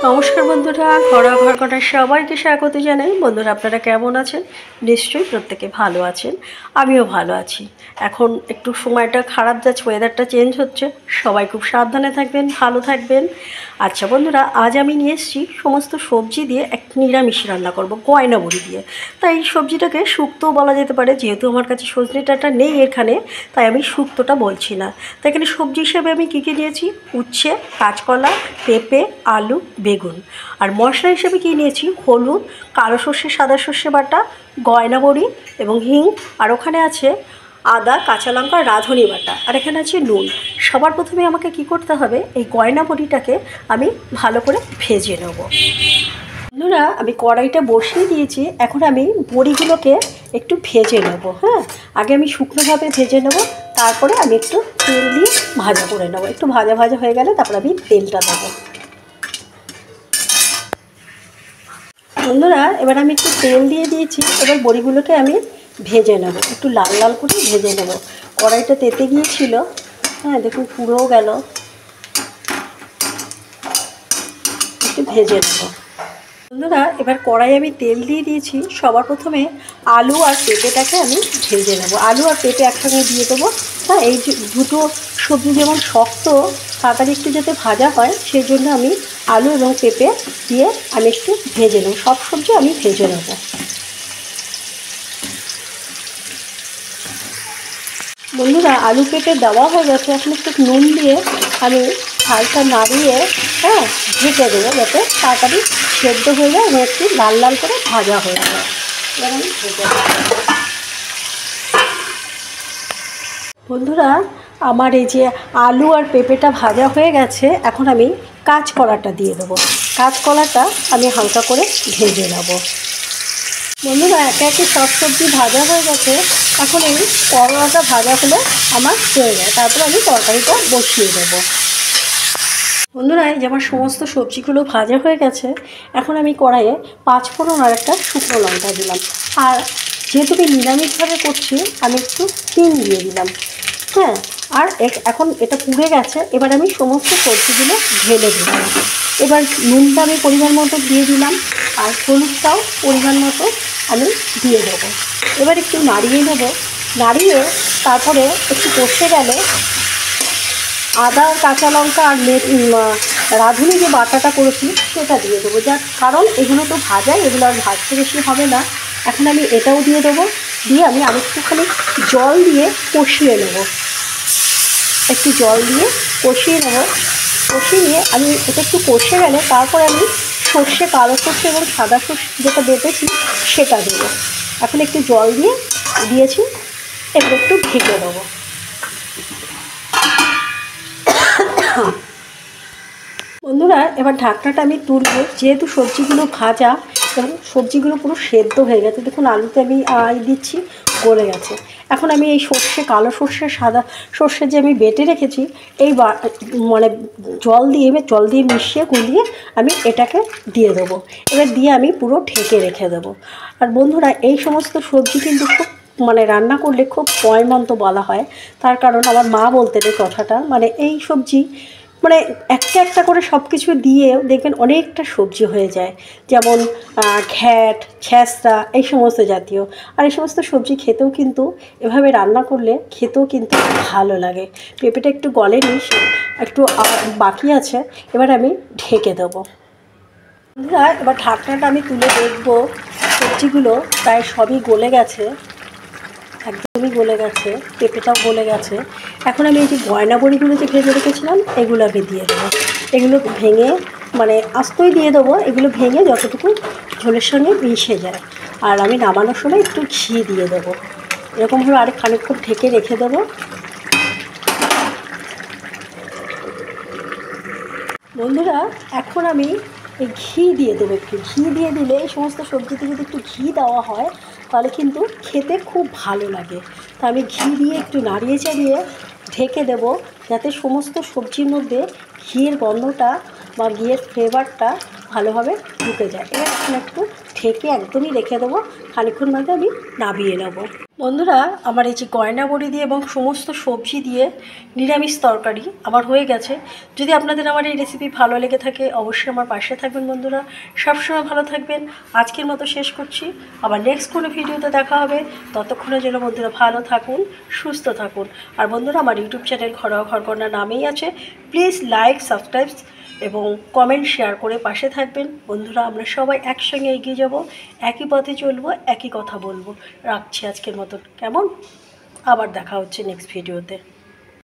নমস্কার বন্ধুরা, ঘরোয়া ঘরকন্যার সবাইকে স্বাগত জানাই। বন্ধুরা, আপনারা কেমন আছেন? নিশ্চয়ই প্রত্যেকে ভালো আছেন, আমিও ভালো আছি। এখন একটু সময়টা খারাপ যাচ্ছে, ওয়েদারটা চেঞ্জ হচ্ছে, সবাই খুব সাবধানে থাকবেন, ভালো থাকবেন। আচ্ছা বন্ধুরা, আজ আমি নিয়ে এসেছি সমস্ত সবজি দিয়ে এক নিরামিষ রান্না করব, গয়না বড়ি দিয়ে। তাই এই সবজিটাকে শুক্তোও বলা যেতে পারে, যেহেতু আমার কাছে সজনে ডাঁটা নেই এখানে, তাই আমি শুক্তোটা বলছি না। তাই এখানে সবজি হিসেবে আমি কী কী নিয়েছি: উচ্ছে, কাঁচকলা, পেঁপে, আলু, বেগুন। আর মশলা হিসেবে কী নিয়েছি: হলুদ, কালো সর্ষে, সাদা সর্ষে বাটা, গয়না বড়ি এবং হিং। আর ওখানে আছে আদা, কাঁচা লঙ্কা, রাঁধুনি বাটা। আর এখানে আছে নুন। সবার প্রথমে আমাকে কি করতে হবে, এই গয়না বড়িটাকে আমি ভালো করে ভেজে নেব। বন্ধুরা, আমি কড়াইটা বসিয়ে দিয়েছি, এখন আমি বড়িগুলোকে একটু ভেজে নেব। হ্যাঁ, আগে আমি শুকনোভাবে ভেজে নেব, তারপরে আমি একটু তেল দিয়ে ভাজা করে নেব। একটু ভাজা ভাজা হয়ে গেলে তারপরে আমি তেলটা দেবো। বন্ধুরা, এবার আমি একটু তেল দিয়ে দিয়েছি, এবার বড়িগুলোকে আমি ভেজে নেব, একটু লাল লাল করে ভেজে নেব। কড়াইটা তেতে গিয়েছিল, হ্যাঁ দেখুন পুড়েও গেল, একটু ভেজে নেব। বন্ধুরা, এবার কড়াই আমি তেল দিয়ে দিয়েছি, সবার প্রথমে আলু আর পেঁপেটাকে আমি ভেজে নেব। আলু আর পেঁপে একসঙ্গে দিয়ে দেবো। হ্যাঁ, এই দুটো সবজি যেমন শক্ত, তাড়াতাড়ি একটু যাতে ভাজা হয়, সেই জন্য আমি আলু এবং পেঁপে দিয়ে আমি একটু ভেজে নেব। সব সবজি আমি ভেজে নেব। বন্ধুরা, আলু পেঁপে দেওয়া হয়ে গেছে, এখন একটু নুন দিয়ে আমি হালকা নাড়িয়ে ঢেকে দেবো, যাতে তাড়াতাড়ি সেদ্ধ হয়ে যায় এবং একটু লাল লাল করে ভাজা হয়ে যায়। এবার আমি ঢেকে দেবো। বন্ধুরা, আমার এই যে আলু আর পেঁপেটা ভাজা হয়ে গেছে, এখন আমি কাঁচকলাটা দিয়ে দেবো। কাঁচকলাটা আমি হালকা করে ভেজে নেব। বন্ধুরা, একে একে সব সবজি ভাজা হয়ে গেছে, এখন এই করলাটা ভাজা হলে আমার হয়ে যায়, তারপরে আমি তরকারিটা বসিয়ে দেবো। বন্ধুরা, এই যে আমার সমস্ত সবজিগুলো ভাজা হয়ে গেছে, এখন আমি কড়াইয়ে 5 ফোড়ন আর একটা শুকনো লঙ্কা দিলাম। আর যেহেতু আমি নিরামিষভাবে করছি, আমি একটু হিং দিয়ে দিলাম। হ্যাঁ, আর এখন এটা পুড়ে গেছে, এবার আমি সমস্ত সবজিগুলো ঢেলে দিলাম। এবার নুনটা আমি পরিমাণ মতো দিয়ে দিলাম, আর হলুদটাও পরিমাণ মতো আমি দিয়ে দেবো। এবার একটু নাড়িয়ে নেব। নাড়িয়ে তারপরে একটু কষে গেলে আদা, কাঁচা লঙ্কা আর রাঁধুনি যে বাটাটা করেছি সেটা দিয়ে দেবো। যার কারণ এগুলো তো ভাজাই, এগুলো আর ভাজতে বেশি হবে না। এখন আমি এটাও দিয়ে দেবো, দিয়ে আমি আরেকটুখানি জল দিয়ে কষিয়ে নেব। একটু জল দিয়ে কষিয়ে নেব। কষিয়ে নিয়ে আমি এটা একটু কষে গেলে তারপরে আমি সর্ষে, কালো সর্ষে এবং সাদা সর্ষে যেটা বেটেছি সেটা দেবো। এখন একটু জল দিয়ে দিয়েছি, এবার একটু ঢেকে দেবো। বন্ধুরা, এবার ঢাকনাটা আমি তুলব, যেহেতু সবজিগুলো ভাজা এবং সবজিগুলো পুরো সেদ্ধ হয়ে গেছে। দেখুন আলুতে আমি দিচ্ছি, গলে গেছে। এখন আমি এই সর্ষে, কালো সর্ষে, সাদা সর্ষে যে আমি বেটে রেখেছি, এই মানে জল দিয়ে মিশিয়ে গুলিয়ে আমি এটাকে দিয়ে দেবো। এবার দিয়ে আমি পুরো ঢেকে রেখে দেবো। আর বন্ধুরা, এই সমস্ত সবজি কিন্তু খুব রান্না করলে খুব পয়মন্ত বলা হয়। তার কারণ আমার মা বলতেন এই কথাটা, এই সবজি একটা একটা করে সব কিছু দিয়ে দেখবেন অনেকটা সবজি হয়ে যায়, যেমন ঘ্যাট, ছ্যাঁচড়া, এই সমস্ত জাতীয়। আর এই সমস্ত সবজি খেতেও কিন্তু এভাবে রান্না করলে খেতেও কিন্তু ভালো লাগে। পেঁপেটা একটু গলেনি, একটু বাকি আছে, এবার আমি ঢেকে দেবো। বন্ধুরা, এবার ঢাকনাটা আমি তুলে দেখবো, সবজিগুলো প্রায় সবই গলে গেছে, একদমই গলে গেছে, পেঁপেটাও গলে গেছে। এখন আমি এই যে গয়না বড়িগুলো যে ভেজে রেখেছিলাম এগুলো আমি দিয়ে দেবো। এগুলো ভেঙে আস্তই দিয়ে দেবো, এগুলো ভেঙে যতটুকু ঝোলের সঙ্গে মিশে যায়। আর আমি নামানোর সময় একটু ঘি দিয়ে দেবো। এরকমভাবে আরেক খানিকক্ষণ ঢেকে রেখে দেবো। বন্ধুরা, এখন আমি এই ঘি দিয়ে দেবো। একটু ঘি দিয়ে দিলে, এই সমস্ত সবজিতে যদি একটু ঘি দেওয়া হয় তাহলে কিন্তু খেতে খুব ভালো লাগে। তা আমি ঘি দিয়ে একটু নাড়িয়ে চাড়িয়ে ঢেকে দেব, যাতে সমস্ত সবজির মধ্যে ঘিয়ের গন্ধটা বা ঘিয়ের ফ্লেভারটা ভালোভাবে ঢুকে যায়। এবার এখন একটু ঢেকে একদমই রেখে দেবো। খানিকক্ষণ বাদে আমি নামিয়ে নেব। বন্ধুরা, আমার এই যে গয়না বড়ি দিয়ে এবং সমস্ত সবজি দিয়ে নিরামিষ তরকারি আমার হয়ে গেছে। যদি আপনাদের আমার এই রেসিপি ভালো লেগে থাকে অবশ্যই আমার পাশে থাকবেন বন্ধুরা। সবসময় ভালো থাকবেন। আজকের মতো শেষ করছি, আবার নেক্সট কোনো ভিডিওতে দেখা হবে। ততক্ষণের জন্য বন্ধুরা ভালো থাকুন, সুস্থ থাকুন। আর বন্ধুরা, আমার ইউটিউব চ্যানেল ঘরোয়া ঘরকন্যা নামেই আছে। প্লিজ লাইক, সাবস্ক্রাইব এবং কমেন্ট শেয়ার করে পাশে থাকবেন বন্ধুরা। আমরা সবাই একসঙ্গে এগিয়ে যাব, একই পথে চলবো, একই কথা বলবো। রাখছি আজকের মতন, কেমন? আবার দেখা হচ্ছে নেক্সট ভিডিওতে।